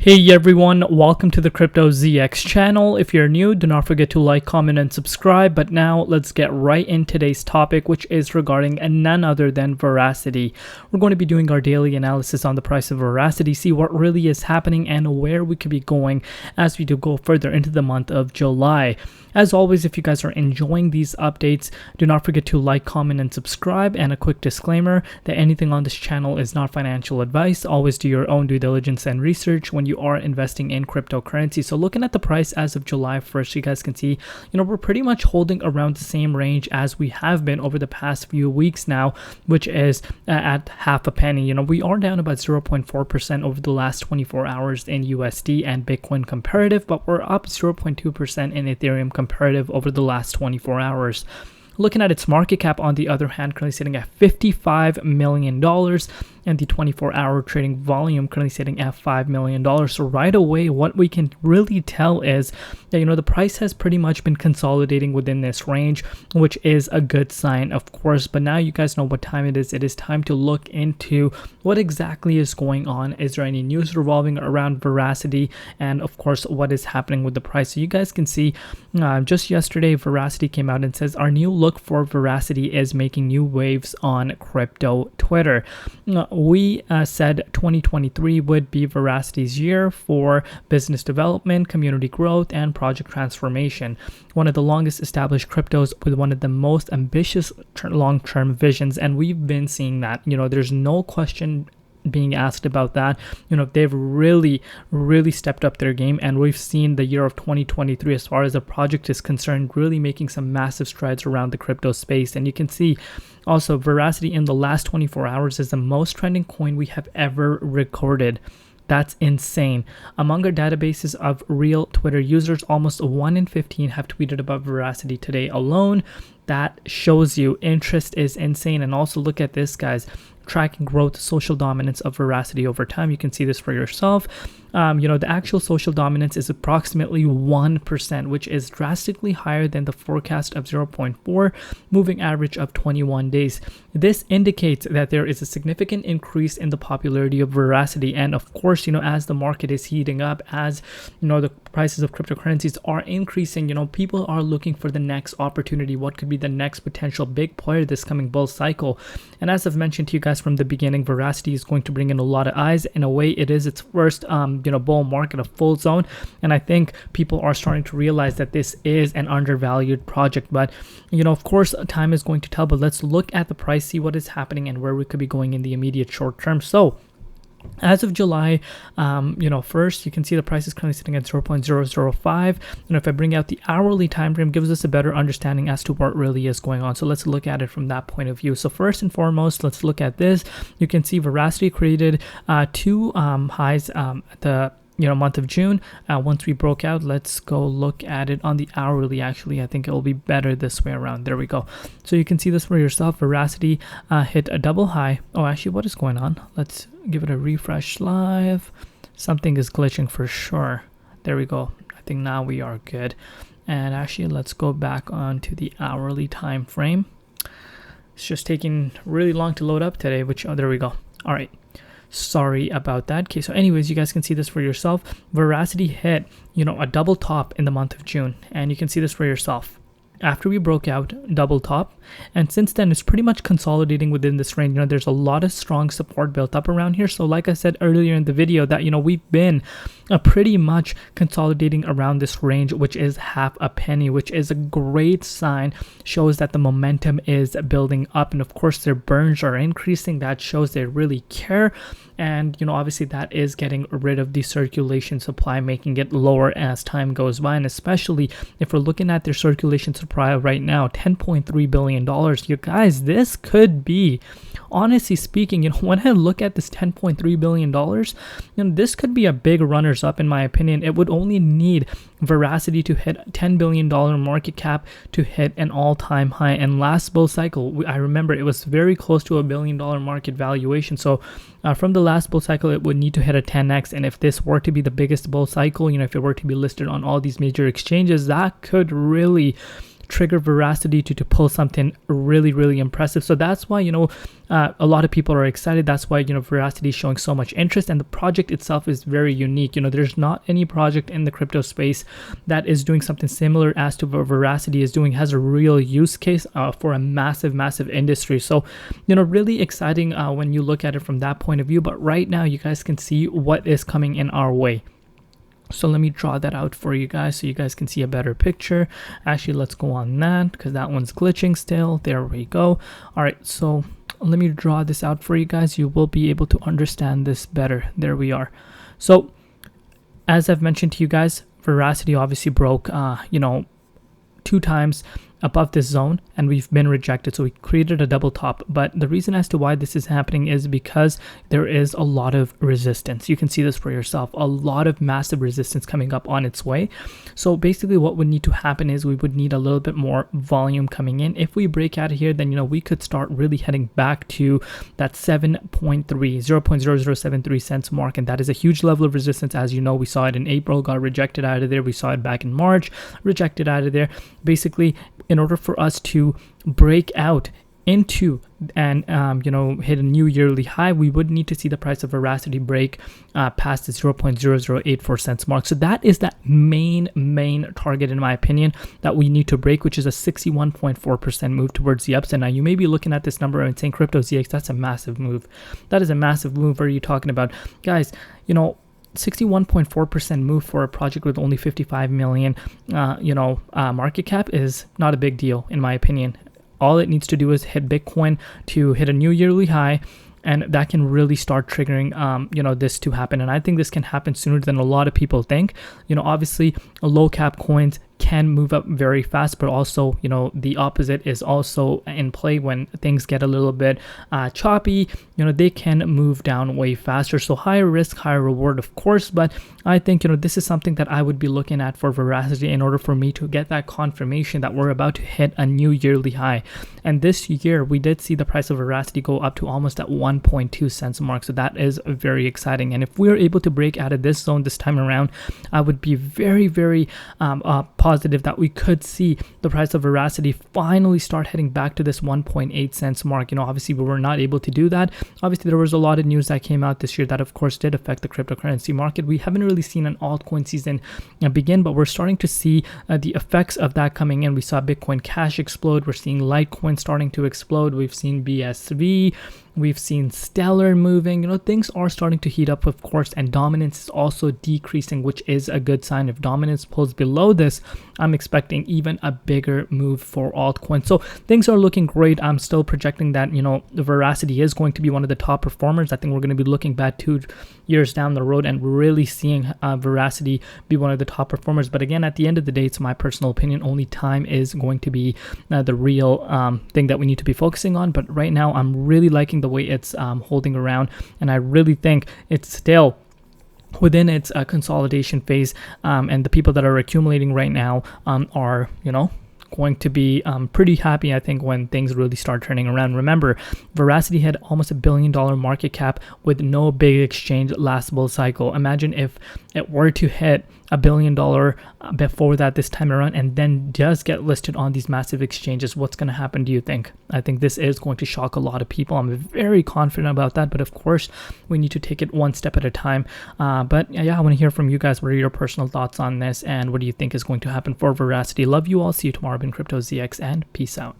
Hey everyone, welcome to the Crypto ZX channel. If you're new, do not forget to like, comment, and subscribe. But now let's get right in today's topic, which is regarding none other than Verasity. We're going to be doing our daily analysis on the price of Verasity, see what really is happening and where we could be going as we do go further into the month of July. As always, if you guys are enjoying these updates, do not forget to like, comment, and subscribe. And a quick disclaimer that anything on this channel is not financial advice. Always do your own due diligence and research when you are investing in cryptocurrency. So looking at the price as of July 1st, you guys can see, we're pretty much holding around the same range as we have been over the past few weeks now, which is at half a penny. We are down about 0.4% over the last 24 hours in USD and Bitcoin comparative, but we're up 0.2% in Ethereum comparative over the last 24 hours. Looking at its market cap, on the other hand, currently sitting at $55 million, and the 24-hour trading volume currently sitting at $5 million. So right away, what we can really tell is that, the price has pretty much been consolidating within this range, which is a good sign, of course. But now you guys know what time it is. It is time to look into what exactly is going on. Is there any news revolving around Verasity? And of course, what is happening with the price? So you guys can see just yesterday, Verasity came out and says, our new look for Verasity is making new waves on crypto Twitter. We said 2023 would be Veracity's year for business development, community growth, and project transformation. One of the longest established cryptos with one of the most ambitious long-term visions, and we've been seeing that. There's no question being asked about that. They've really stepped up their game, and we've seen the year of 2023 as far as the project is concerned really making some massive strides around the crypto space. And you can see also Verasity in the last 24 hours is the most trending coin we have ever recorded. That's insane. Among our databases of real Twitter users, almost 1 in 15 have tweeted about Verasity today alone. That shows you interest is insane. And also look at this, guys. Tracking growth, social dominance of Verasity over time. You can see this for yourself. The actual social dominance is approximately 1%, which is drastically higher than the forecast of 0.4, moving average of 21 days. This indicates that there is a significant increase in the popularity of Verasity. And of course, as the market is heating up, as the prices of cryptocurrencies are increasing, people are looking for the next opportunity. What could be the next potential big player this coming bull cycle? And as I've mentioned to you guys from the beginning, Verasity is going to bring in a lot of eyes. In a way, it is its first bull market, a full zone, and I think people are starting to realize that this is an undervalued project. But of course, time is going to tell. But let's look at the price, see what is happening, and where we could be going in the immediate short term. So as of July, first, you can see the price is currently sitting at 0.005. If I bring out the hourly time frame, gives us a better understanding as to what really is going on. So let's look at it from that point of view. So first and foremost, let's look at this. You can see Verasity created two highs at the month of June. Once we broke out, let's go look at it on the hourly. Actually, I think it will be better this way around. There we go. So you can see this for yourself. Verasity hit a double high. Oh, actually, what is going on? Let's give it a refresh live. Something is glitching for sure. There we go. I think now we are good. And actually, let's go back onto the hourly time frame. It's just taking really long to load up today, there we go. All right. Sorry about that. Okay, so anyways, you guys can see this for yourself. Verasity hit, a double top in the month of June, and you can see this for yourself. After we broke out, double top, and since then it's pretty much consolidating within this range. There's a lot of strong support built up around here. So like I said earlier in the video that we've been pretty much consolidating around this range, which is half a penny, which is a great sign. Shows that the momentum is building up, and of course their burns are increasing. That shows they really care. And obviously that is getting rid of the circulation supply, making it lower as time goes by. And especially if we're looking at their circulation supply right now, $10.3 billion. You guys, this could be, honestly speaking, when I look at this $10.3 billion, this could be a big runners up in my opinion. It would only need Verasity to hit $10 billion market cap to hit an all-time high. And last bull cycle, I remember it was very close to $1 billion market valuation. So from the last bull cycle, it would need to hit a 10x. And if this were to be the biggest bull cycle, if it were to be listed on all these major exchanges, that could really trigger Verasity to pull something really impressive. So that's why, a lot of people are excited. That's why, Verasity is showing so much interest, and the project itself is very unique. There's not any project in the crypto space that is doing something similar as to what Verasity is doing, has a real use case for a massive industry. So, really exciting when you look at it from that point of view. But right now, you guys can see what is coming in our way. So let me draw that out for you guys so you guys can see a better picture. Actually, let's go on that because that one's glitching still. There we go. All right, so let me draw this out for you guys. You will be able to understand this better. There we are. So as I've mentioned to you guys, Verasity obviously broke, 2 times above this zone, and we've been rejected, so we created a double top. But the reason as to why this is happening is because there is a lot of resistance. You can see this for yourself, a lot of massive resistance coming up on its way. So basically what would need to happen is we would need a little bit more volume coming in. If we break out of here, then we could start really heading back to that 0.0073 cents mark, and that is a huge level of resistance. As you know, we saw it in April, got rejected out of there. We saw it back in March, rejected out of there. Basically, in order for us to break out into and hit a new yearly high, we would need to see the price of Verasity break past the 0.0084 cents mark. So that is that main target, in my opinion, that we need to break, which is a 61.4% move towards the upside. Now you may be looking at this number and saying, Crypto ZX, that's a massive move. That is a massive move. What are you talking about, guys? 61.4% move for a project with only 55 million market cap is not a big deal, in my opinion. All it needs to do is hit Bitcoin to hit a new yearly high, and that can really start triggering this to happen. And I think this can happen sooner than a lot of people think. Obviously low cap coins can move up very fast, but also the opposite is also in play. When things get a little bit choppy, they can move down way faster. So higher risk, higher reward, of course, but I think this is something that I would be looking at for Verasity in order for me to get that confirmation that we're about to hit a new yearly high. And this year we did see the price of Verasity go up to almost at 1.2 cents mark, so that is very exciting. And if we are able to break out of this zone this time around, I would be very positive that we could see the price of Verasity finally start heading back to this 1.8 cents mark. Obviously we were not able to do that. Obviously there was a lot of news that came out this year that of course did affect the cryptocurrency market. We haven't really seen an altcoin season begin, but we're starting to see the effects of that coming in. We saw Bitcoin Cash explode. We're seeing Litecoin starting to explode. We've seen BSV. We've seen Stellar moving. Things are starting to heat up, of course, and dominance is also decreasing, which is a good sign. If dominance pulls below this, I'm expecting even a bigger move for altcoins. So things are looking great. I'm still projecting that, the Verasity is going to be one of the top performers. I think we're going to be looking back 2 years down the road and really seeing Verasity be one of the top performers. But again, at the end of the day, it's my personal opinion. Only time is going to be the real thing that we need to be focusing on. But right now, I'm really liking the way it's holding around, and I really think it's still within its consolidation phase, and the people that are accumulating right now are going to be pretty happy, I think, when things really start turning around. Remember, Verasity had almost $1 billion market cap with no big exchange last bull cycle. Imagine if it were to hit $1 billion before that this time around, and then does get listed on these massive exchanges. What's going to happen, do you think? I think this is going to shock a lot of people. I'm very confident about that, but of course we need to take it one step at a time. But yeah, I want to hear from you guys. What are your personal thoughts on this, and what do you think is going to happen for Verasity? Love you all. See you tomorrow. I've been Crypto ZX, and peace out.